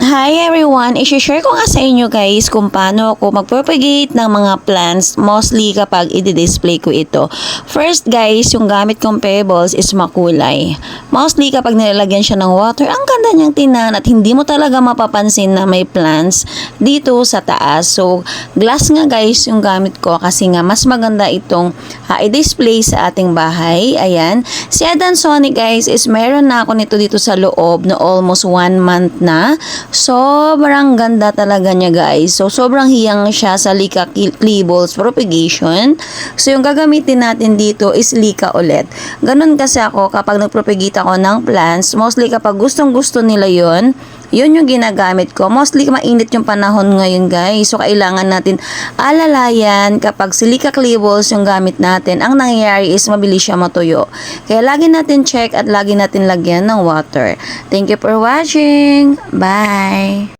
Hi everyone! I-share ko nga sa inyo guys kung paano ako mag-propagate ng mga plants mostly kapag i-display ko ito. First guys, yung gamit kong pebbles is makulay. Mostly kapag nilalagyan siya ng water, ang ganda niyang tinan at hindi mo talaga mapapansin na may plants dito sa taas. So, glass nga guys yung gamit ko kasi nga mas maganda itong i-display sa ating bahay. Ayan. Si Adansonic guys is meron na ako nito dito sa loob na almost 1 month na. Sobrang ganda talaga niya guys. So, sobrang hiyang siya sa Lika Kleebles propagation. So, yung gagamitin natin dito is Lika ulit. Ganun kasi ako kapag nagpropagate ako ng plants. Mostly kapag gustong-gusto nila yun yung ginagamit ko. Mostly mainit yung panahon ngayon guys. So, kailangan natin alalayan kapag Lika Kleebles yung gamit natin. Ang nangyayari is mabilis siya matuyo. Kaya lagi natin check at lagi natin lagyan ng water. Thank you for watching. Bye!